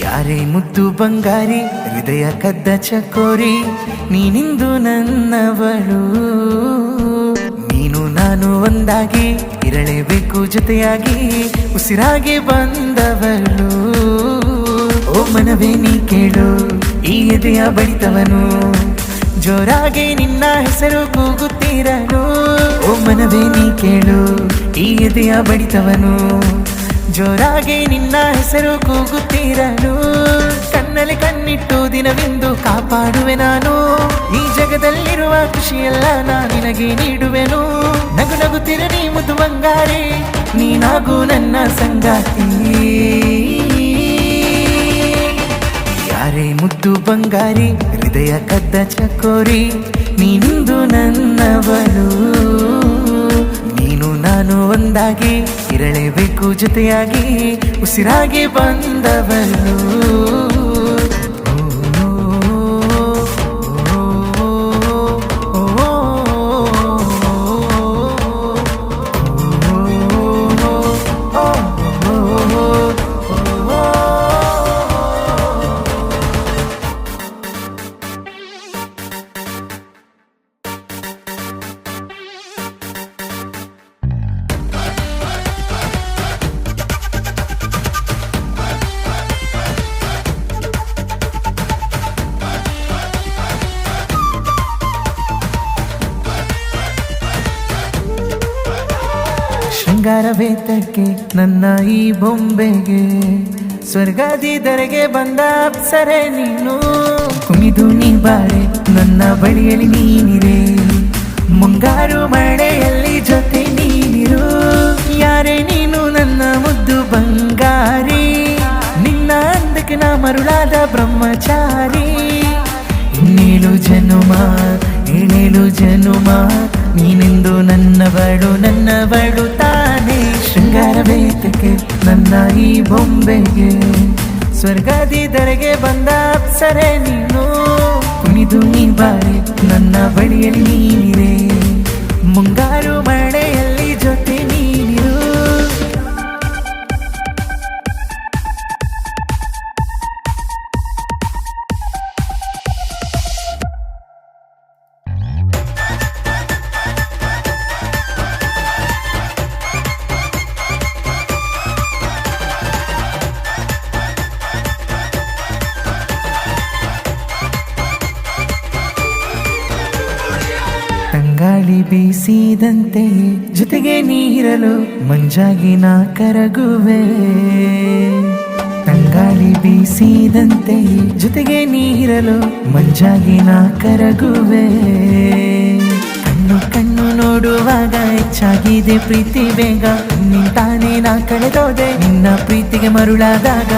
ಯಾರೇ ಮುದ್ದು ಬಂಗಾರಿ ಹೃದಯ ಕದ್ದ ಚಕೋರಿ ನೀನಿಂದು ನನ್ನವಳು, ನೀನು ನಾನು ಒಂದಾಗಿ ಇರಲೇಬೇಕು ಜೊತೆಯಾಗಿ ಉಸಿರಾಗಿ ಬಂದವಳು. ಓ ಮನವೇ ನೀ ಕೇಳು ಈ ಎದೆಯ ಬಡಿತವನು, ಜೋರಾಗಿ ನಿನ್ನ ಹೆಸರು ಕೂಗುತ್ತಿರಲು. ಓ ಮನವೇ ನೀ ಕೇಳು ಈ ಎದೆಯ ಬಡಿತವನು, ಜೋರಾಗಿ ನಿನ್ನ ಹೆಸರು ಕೂಗುತ್ತಿರಲು. ಕಣ್ಣಲ್ಲಿ ಕಣ್ಣಿಟ್ಟು ದಿನವೆಂದು ಕಾಪಾಡುವೆ ನಾನು, ಈ ಜಗದಲ್ಲಿರುವ ಖುಷಿಯೆಲ್ಲ ನಿನಗೆ ನೀಡುವೆನು. ನಗು ನಗುತ್ತಿರ ನೀ ಮುದ್ದು ಬಂಗಾರಿ, ನೀನಾಗು ನನ್ನ ಸಂಗಾತಿ. ಯಾರೇ ಮುದ್ದು ಬಂಗಾರಿ ಹೃದಯ ಕದ್ದ ಚಕೋರಿ ನೀನಿಂದು ನನ್ನವಳು, ನೀನು ನಾನು ಒಂದಾಗಿ ಇರಲೇಬೇಕು ಜೊತೆಯಾಗಿ ಉಸಿರಾಗಿ ಬಂದವಳು. ಶೃಂಗಾರವೇತಕ್ಕೆ ನನ್ನ ಈ ಬೊಂಬೆಗೆ ಸ್ವರ್ಗಾದಿ ಧರೆಗೆ ಬಂದ ಅಪ್ಸರೆ ನೀನು. ಕುಣಿದು ನೀ ಬಾರೆ ನನ್ನ ಬಳಿಯಲ್ಲಿ ನೀನಿರೆ, ಮುಂಗಾರು ಮಳೆಯಲ್ಲಿ ಜೊತೆ ನೀನಿರು. ಯಾರೇ ನೀನು ನನ್ನ ಮುದ್ದು ಬಂಗಾರಿ, ನಿನ್ನ ಅಂದಕ್ಕೆ ನಾ ಮರುಳಾದ ಬ್ರಹ್ಮಚಾರಿ. ಇನ್ನೇಳು ಜನುಮ ಏಳೇಳು ಜನುಮ ನೀನೆಂದು ನನ್ನವಳು ತಾನೇ. ಶೃಂಗಾರವೇತಕ್ಕೆ ನನ್ನ ಈ ಬೊಂಬೆಗೆ ಸ್ವರ್ಗಾದಿ ಧರೆಗೆ ಬಂದ ಅಪ್ಸರೆ ನೀನು. ಕುಣಿದು ನೀ ಬಾರೆ ನನ್ನ ಬಳಿಯಲ್ಲಿ ನೀನಿರೆ, ಮುಂಗಾರು ಮಳೆಯಲ್ಲಿ ಜೊತೆ ನೀನಿರು. ತಂಗಾಳಿ ಬೀಸಿದಂತೆ ಜೊತೆಗೆ ನೀರಲು ಮಂಜಾಗಿ ನಾ ಕರಗುವೆ. ತಂಗಾಳಿ ಬೀಸಿದಂತೆ ಜೊತೆಗೆ ನೀರಲು ಮಂಜಾಗಿ ನಾ ಕರಗುವೆ. ಕಣ್ಣು ಕಣ್ಣು ನೋಡುವಾಗ ಹೆಚ್ಚಾಗಿದೆ ಪ್ರೀತಿ ಬೇಗ, ನಿಂತಾನೆ ನಾ ಕಳೆದೋದೆ ನಿನ್ನ ಪ್ರೀತಿಗೆ ಮರುಳಾದಾಗ.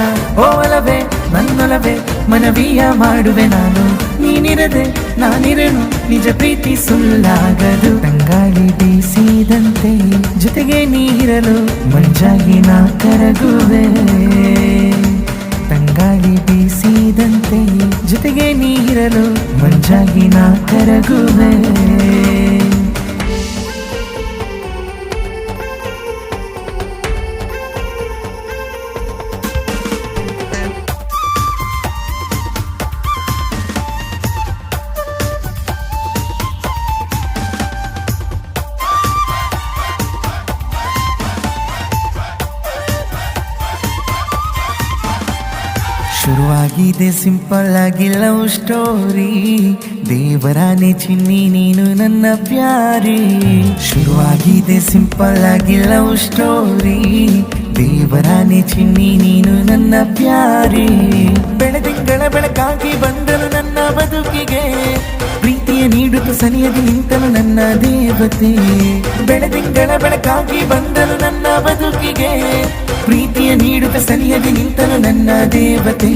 ಓ ಒಲವೇ ನನ್ನೊಲವೇ ಮನವಿಯ ಮಾಡುವೆ ನಾನು, ನೀನಿರದೆ ನಾನಿರನು ನಿಜ ಪ್ರೀತಿ ಸುಳ್ಳಾಗದು. ತಂಗಾಳಿ ಬೀಸಿದಂತೆ ಜೊತೆಗೆ ನೀರಲು ಮಂಜಾಗಿ ನಾ ಕರಗುವೆ. ತಂಗಾಳಿ ಬೀಸಿದಂತೆ ಜೊತೆಗೆ ನೀರಲು ಮಂಜಾಗಿ ನಾ ಕರಗುವೆ. ಶುರುವಾಗಿದೆ ಸಿಂಪಲ್ ಆಗಿ ಲವ್ ಸ್ಟೋರಿ, ದೇವರಾನೆ ಚಿನ್ನಿ ನೀನು ನನ್ನ ಪ್ಯಾರಿ. ಶುರುವಾಗಿದೆ ಸಿಂಪಲ್ ಆಗಿ ಲವ್ ಸ್ಟೋರಿ, ದೇವರಾನೆ ಚಿನ್ನಿ ನೀನು ನನ್ನ ಪ್ಯಾರಿ. ಬೆಳದಿಂಗಳ ಬೆಳಕಾಗಿ ಬಂದನು ನನ್ನ ಬದುಕಿಗೆ, ಪ್ರೀತಿಯ ನೀಡುತ್ತ ಸನಿಯದಿ ನಿಂತನು ನನ್ನ ದೇವತೆ. ಬೆಳದಿಂಗಳ ಬೆಳಕಾಗಿ ಬಂದನು ನನ್ನ ಬದುಕಿಗೆ, ಪ್ರೀತಿಯ ನೀಡುತ್ತ ಸನಿಯದಿ ನಿಂತನು ನನ್ನ ದೇವತೆ.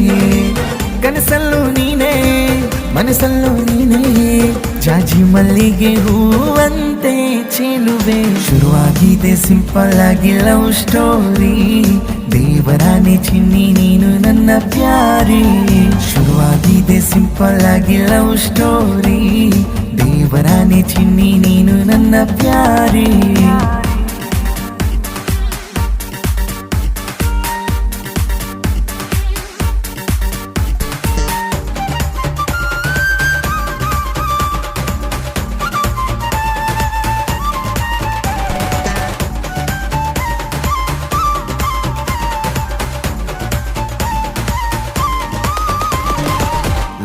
ಕನಸಲ್ಲೂ ನೀನೇ ಮನಸ್ಸಲ್ಲೂ ನೀನೇ, ಜಾಜಿ ಮಲ್ಲಿಗೆ ಹೂವಂತೆ ಚೆಲುವೆ. ಶುರುವಾಗಿದೆ ಸಿಂಪಲ್ ಆಗಿ ಲವ್ ಸ್ಟೋರಿ, ದೇವರಾನೆ ಚಿನ್ನಿ ನೀನು ನನ್ನ ಪ್ಯಾರಿ. ಶುರುವಾಗಿದೆ ಸಿಂಪಲ್ ಆಗಿ ಲವ್ ಸ್ಟೋರಿ, ದೇವರಾನೆ ಚಿನ್ನಿ ನೀನು ನನ್ನ ಪ್ಯಾರಿ.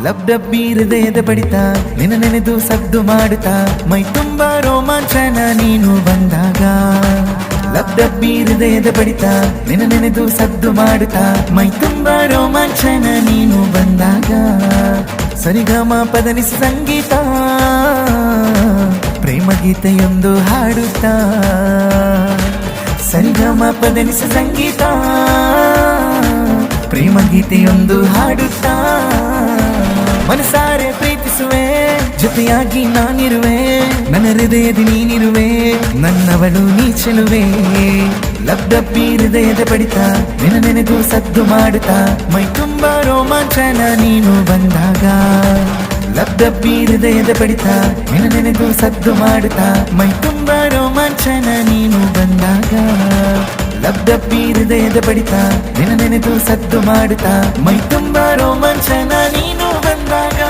ಲಬ್ ಡಬ್ಬಿ ಹೃದಯದ ಬಡಿತ ನಿನ್ನ ನೆನೆದು ಸದ್ದು ಮಾಡುತ್ತಾ, ಮೈ ತುಂಬ ರೋಮಾಂಚನ ನೀನು ಬಂದಾಗ. ಲಬ್ ಡಬ್ಬಿ ಹೃದಯದ ಬಡಿತ ನಿನ್ನ ನೆನೆದು ಸದ್ದು ಮಾಡುತ್ತಾ, ಮೈ ತುಂಬ ರೋಮಾಂಚನ ನೀನು ಬಂದಾಗ. ಸರಿಗಮ ಪದನಿಸಿ ಸಂಗೀತ, ಪ್ರೇಮ ಗೀತೆಯೊಂದು ಹಾಡುತ್ತಾ. ಸರಿಗಮ ಪದನಿಸಿ ಸಂಗೀತ, ಪ್ರೇಮ ಗೀತೆಯೊಂದು ಹಾಡುತ್ತಾ. ಮನಸಾರೆ ಪ್ರೀತಿಸುವೆ, ಜೊತೆಯಾಗಿ ನಾನಿರುವೆ, ನನ್ನ ಹೃದಯದಿ ನೀನಿರುವೆ, ನನ್ನವಳು ನೀ ಚೆಲುವೆ. ಲಬ್ ಡಬ್ಬಿ ಹೃದಯದ ಬಡಿತ ನಿನ್ನ ನೆನೆದು ಸದ್ದು ಮಾಡುತ್ತಾ, ಮೈ ತುಂಬ ರೋಮಾಂಚನ ನೀನು ಬಂದಾಗ. ಲಬ್ ಡಬ್ಬಿ ಹೃದಯದ ಬಡಿತ ನಿನ್ನ ನೆನೆದು ಸದ್ದು ಮಾಡುತ್ತಾ, ಮೈ ತುಂಬ ರೋಮಾಂಚನ ನೀನು ಬಂದಾಗ. ಲಬ್ ಡಬ್ಬಿ ಹೃದಯದ ಬಡಿತ ನಿನ್ನ ನೆನೆದು ಸದ್ದು ಮಾಡುತ್ತಾ, ಮೈ ತುಂಬ ರೋಮಾಂಚನ ನೀನು ಬಂದಾಗ.